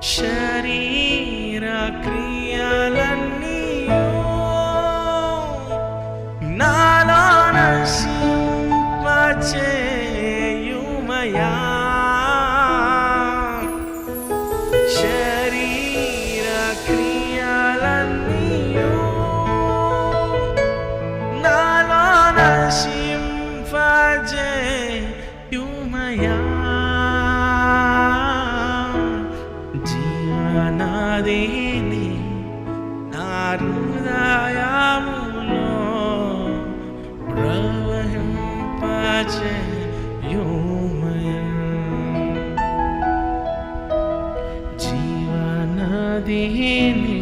శరీర క్రియలన్నీయు నాలో నశింపచేయుమయా. శరీర క్రియలన్నీయు నాలో నశింపచేయుమయా. జీవనదిని నా హృదయములో ప్రవహింపచేయుమయా. జీవనదిని